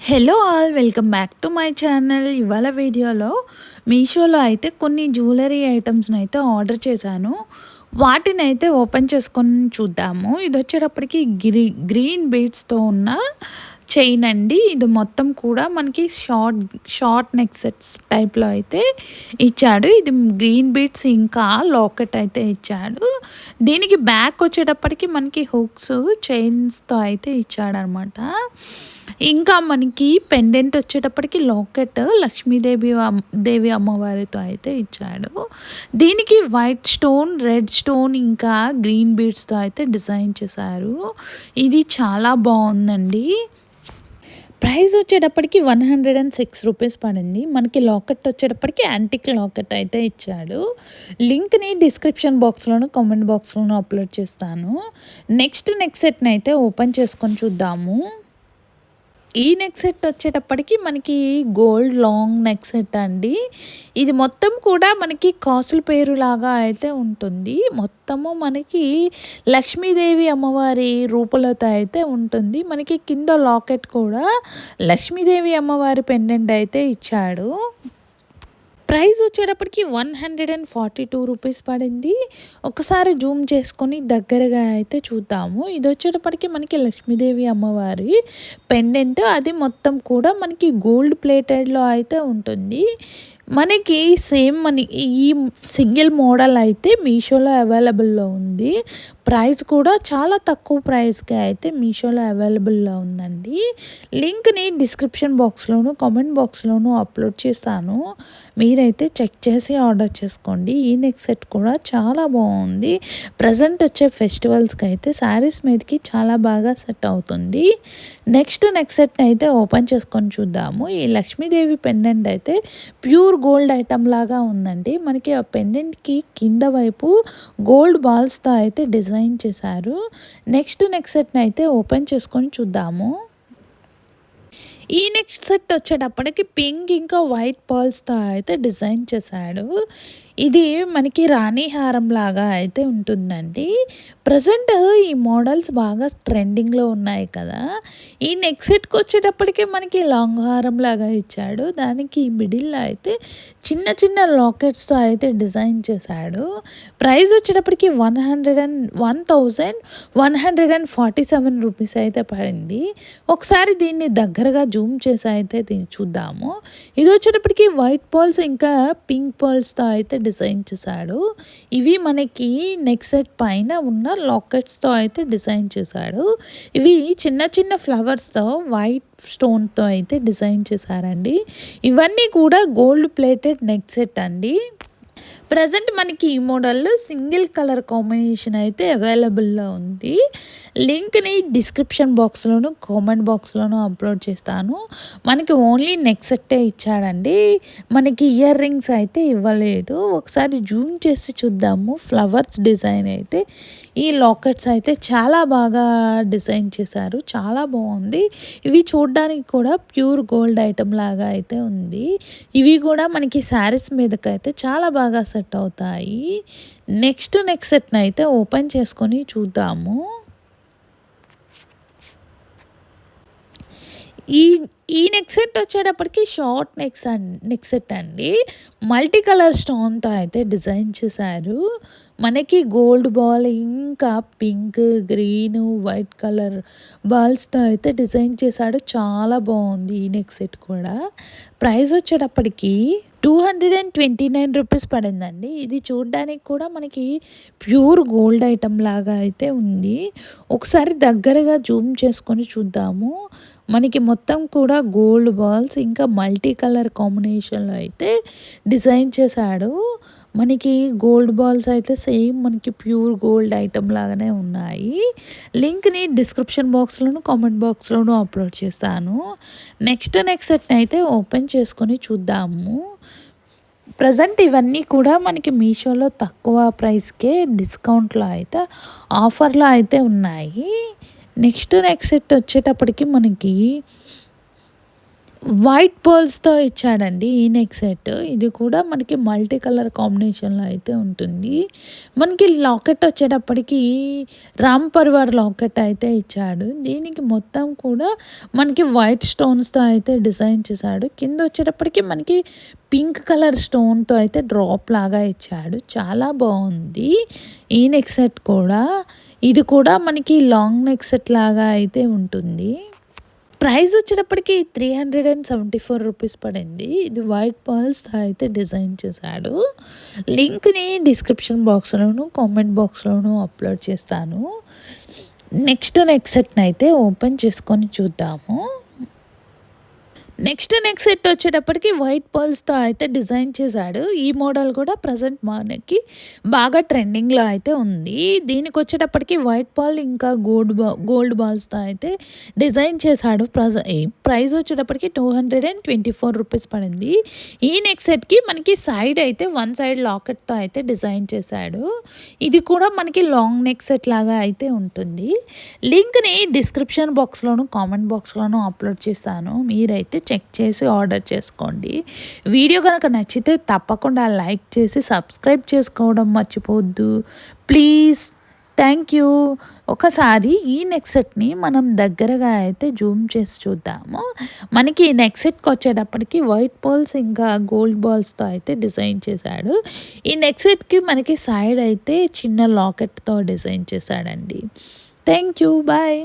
Hello all welcome back to my channel. ఇవాళ వీడియోలో మీషోలో అయితే కొన్ని జ్యువెలరీ ఐటమ్స్ని అయితే ఆర్డర్ చేశాను. వాటిని అయితే ఓపెన్ చేసుకొని చూద్దాము. ఇది వచ్చేటప్పటికి గ్రీన్ బీడ్స్తో ఉన్న చైన్ అండి. ఇది మొత్తం కూడా మనకి షార్ట్ నెక్ సెట్స్ టైప్లో అయితే ఇచ్చాడు. ఇది గ్రీన్ బీడ్స్ ఇంకా లాకెట్ అయితే ఇచ్చాడు. దీనికి బ్యాక్ వచ్చేటప్పటికి మనకి హుక్స్ చైన్స్తో అయితే ఇచ్చాడనమాట. ఇంకా మనకి పెండెంట్ వచ్చేటప్పటికి లాకెట్ దేవి అమ్మవారితో అయితే ఇచ్చాడు. దీనికి వైట్ స్టోన్, రెడ్ స్టోన్ ఇంకా గ్రీన్ బీడ్స్తో అయితే డిజైన్ చేశారు. ఇది చాలా బాగుందండి. ప్రైస్ వచ్చేటప్పటికి 106 రూపీస్ పడింది. మనకి లాకెట్ వచ్చేటప్పటికి యాంటిక్ లాకెట్ అయితే ఇచ్చాడు. లింక్ని డిస్క్రిప్షన్ బాక్స్లోను కామెంట్ బాక్స్లోను అప్లోడ్ చేస్తాను. నెక్స్ట్ సెట్ని అయితే ఓపెన్ చేసుకొని చూద్దాము. ఈ నెక్ సెట్ వచ్చేటప్పటికి మనకి గోల్డ్ లాంగ్ నెక్ సెట్ అండి. ఇది మొత్తం కూడా మనకి కాసుల పేరులాగా అయితే ఉంటుంది. మొత్తము మనకి లక్ష్మీదేవి అమ్మవారి రూపులతో అయితే ఉంటుంది. మనకి కింద లాకెట్ కూడా లక్ష్మీదేవి అమ్మవారి పెండెంట్ అయితే ఇచ్చాడు. ప్రైస్ వచ్చేటప్పటికి 142 రూపీస్ పడింది. ఒకసారి జూమ్ చేసుకొని దగ్గరగా అయితే చూద్దాము. ఇది వచ్చేటప్పటికి మనకి లక్ష్మీదేవి అమ్మవారి పెండెంట్. అది మొత్తం కూడా మనకి గోల్డ్ ప్లేటెడ్లో అయితే ఉంటుంది. మనకి సేమ్ ఈ సింగిల్ మోడల్ అయితే మీషోలో అవైలబుల్లో ఉంది. ప్రైస్ కూడా చాలా తక్కువ ప్రైస్కి అయితే మీషోలో అవైలబుల్లో ఉందండి. లింక్ని డిస్క్రిప్షన్ బాక్స్లోను కామెంట్ బాక్స్లోను అప్లోడ్ చేస్తాను. మీరైతే చెక్ చేసి ఆర్డర్ చేసుకోండి. ఈ నెక్ సెట్ కూడా చాలా బాగుంది. ప్రజెంట్ వచ్చే ఫెస్టివల్స్కి అయితే శారీస్ మీదకి చాలా బాగా సెట్ అవుతుంది. నెక్స్ట్ సెట్ని అయితే ఓపెన్ చేసుకొని చూద్దాము. ఈ లక్ష్మీదేవి పెండెంట్ అయితే ప్యూర్ గోల్డ్ ఐటమ్ లాగా ఉందండి. మనకి ఆ పెండెంట్కి కింద వైపు గోల్డ్ బాల్స్తో అయితే డిజైన్ చేశారు. నెక్స్ట్ సెట్ని అయితే ఓపెన్ చేసుకొని చూద్దాము. ఈ నెక్స్ట్ సెట్ వచ్చేటప్పటికి పింక్ ఇంకా వైట్ పర్ల్స్తో అయితే డిజైన్ చేశాడు. ఇది మనకి రాణి హారం లాగా అయితే ఉంటుందండి. ప్రజెంట్ ఈ మోడల్స్ బాగా ట్రెండింగ్లో ఉన్నాయి కదా. ఈ నెక్ సెట్కి వచ్చేటప్పటికి మనకి లాంగ్ హారం లాగా ఇచ్చాడు. దానికి మిడిల్లో అయితే చిన్న చిన్న లాకెట్స్తో అయితే డిజైన్ చేశాడు. ప్రైస్ వచ్చేటప్పటికి 1147 రూపీస్ అయితే పడింది. ఒకసారి దీన్ని దగ్గరగా జూమ్ చేసి అయితే చూద్దాము. ఇది వచ్చేటప్పటికి వైట్ పర్ల్స్ ఇంకా పింక్ పర్ల్స్తో అయితే డిజైన్ చేశాడు. ఇవి మనకి నెక్ సెట్ పైన ఉన్న లాకెట్స్తో అయితే డిజైన్ చేశాడు. ఇవి చిన్న చిన్న ఫ్లవర్స్తో వైట్ స్టోన్తో అయితే డిజైన్ చేశారండి. ఇవన్నీ కూడా గోల్డ్ ప్లేటెడ్ నెక్ సెట్ అండి. ప్రజెంట్ మనకి ఈ మోడల్లో సింగిల్ కలర్ కాంబినేషన్ అయితే అవైలబుల్లో ఉంది. లింక్ని డిస్క్రిప్షన్ బాక్స్లోను కామెంట్ బాక్స్లోను అప్లోడ్ చేస్తాను. మనకి ఓన్లీ నెక్ సెట్టే ఇచ్చాడండి. మనకి ఇయర్ రింగ్స్ అయితే ఇవ్వలేదు. ఒకసారి జూమ్ చేసి చూద్దాము. ఫ్లవర్స్ డిజైన్ అయితే ఈ లాకెట్స్ అయితే చాలా బాగా డిజైన్ చేశారు. చాలా బాగుంది. ఇవి చూడడానికి కూడా ప్యూర్ గోల్డ్ ఐటమ్ లాగా అయితే ఉంది. ఇవి కూడా మనకి శారీస్ మీదకైతే చాలా బాగా సెట్ అవుతాయి. నెక్స్ట్ సెట్ని అయితే ఓపెన్ చేసుకొని చూద్దాము. ఈ ఈ నెక్ సెట్ వచ్చేటప్పటికి షార్ట్ నెక్ సెట్ అండి. మల్టీ కలర్ స్టోన్తో అయితే డిజైన్ చేశారు. మనకి గోల్డ్ బాల్ ఇంకా పింక్, గ్రీన్, వైట్ కలర్ బాల్స్తో అయితే డిజైన్ చేశాడు. చాలా బాగుంది ఈ నెక్ సెట్ కూడా. ప్రైస్ వచ్చేటప్పటికి 229 రూపీస్ పడిందండి. ఇది చూడడానికి కూడా మనకి ప్యూర్ గోల్డ్ ఐటమ్ లాగా అయితే ఉంది. ఒకసారి దగ్గరగా జూమ్ చేసుకొని చూద్దాము. మనకి మొత్తం కూడా గోల్డ్ బాల్స్ ఇంకా మల్టీ కలర్ కాంబినేషన్లో అయితే డిజైన్ చేశాడు. మనకి గోల్డ్ బాల్స్ అయితే సేమ్ మనకి ప్యూర్ గోల్డ్ ఐటమ్ లాగానే ఉన్నాయి. లింక్ని డిస్క్రిప్షన్ బాక్స్లోను కామెంట్ బాక్స్లోను అప్లోడ్ చేస్తాను. నెక్స్ట్ సెట్ని అయితే ఓపెన్ చేసుకొని చూద్దాము. ప్రజెంట్ ఇవన్నీ కూడా మనకి మీషోలో తక్కువ ప్రైస్కే డిస్కౌంట్లో అయితే ఆఫర్లో అయితే ఉన్నాయి. నెక్స్ట్ సెట్ వచ్చేటప్పటికి మనకి వైట్ పర్ల్స్‌తో ఇచ్చాడండి ఈ నెక్ సెట్. ఇది కూడా మనకి మల్టీ కలర్ కాంబినేషన్‌లో అయితే ఉంటుంది. మనకి లాకెట్ వచ్చేటప్పటికి రామ్ పరివార్ లాకెట్ అయితే ఇచ్చాడు. దీనికి మొత్తం కూడా మనకి వైట్ స్టోన్స్‌తో అయితే డిజైన్ చేశాడు. కింద వచ్చేటప్పటికి మనకి పింక్ కలర్ స్టోన్‌తో అయితే డ్రాప్ లాగా ఇచ్చాడు. చాలా బావుంది ఈ నెక్ సెట్ కూడా. ఇది కూడా మనకి లాంగ్ నెక్ సెట్ లాగా అయితే ఉంటుంది. ప్రైస్ వచ్చేటప్పటికి 374 రూపీస్ పడింది. ఇది వైట్ పర్ల్స్‌తో అయితే డిజైన్ చేశాడు. లింక్‌ని డిస్క్రిప్షన్ బాక్స్‌లోను, కామెంట్ బాక్స్‌లోను అప్‌లోడ్ చేస్తాను. నెక్స్ట్ నెక్ సెట్‌నయితే ఓపెన్ చేసుకొని చూద్దాము. నెక్స్ట్ నెక్ సెట్ వచ్చేటప్పటికి వైట్ పర్ల్స్‌తో అయితే డిజైన్ చేశాడు. ఈ మోడల్ కూడా ప్రజెంట్ మనకి బాగా ట్రెండింగ్‌లో అయితే ఉంది. దీనికొచ్చేటప్పటికి వైట్ పర్ల్ ఇంకా గోల్డ్ బాల్స్‌తో అయితే డిజైన్ చేశాడు. ఈ ప్రైస్ వచ్చేటప్పటికి 224 రూపీస్ పడింది. ఈ నెక్ సెట్‌కి మనకి సైడ్ అయితే వన్ సైడ్ లాకెట్‌తో అయితే డిజైన్ చేశాడు. ఇది కూడా మనకి లాంగ్ నెక్ సెట్ లాగా అయితే ఉంటుంది. లింక్‌ని డిస్క్రిప్షన్ బాక్స్‌లోను, కామెంట్ బాక్స్‌లోను అప్‌లోడ్ చేస్తాను. మీరైతే చెక్ చేసి ఆర్డర్ చేసుకోండి. వీడియో గనక నచ్చితే తప్పకుండా లైక్ చేసి సబ్స్క్రైబ్ చేసుకోవడం మర్చిపోవద్దు. ప్లీజ్. Thank you. ఒకసారి ఈ నెక్ సెట్‌ని మనం దగ్గరగా అయితే జూమ్ చేసి చూద్దాము. మనకి ఈ నెక్ సెట్‌కొచ్చేటప్పటికి వైట్ పర్ల్స్ ఇంకా గోల్డ్ బాల్స్‌తో అయితే డిజైన్ చేశాడు. ఈ నెక్ సెట్‌కి మనకి సైడ్ అయితే చిన్న లాకెట్‌తో డిజైన్ చేశాడండి. Thank you. బాయ్.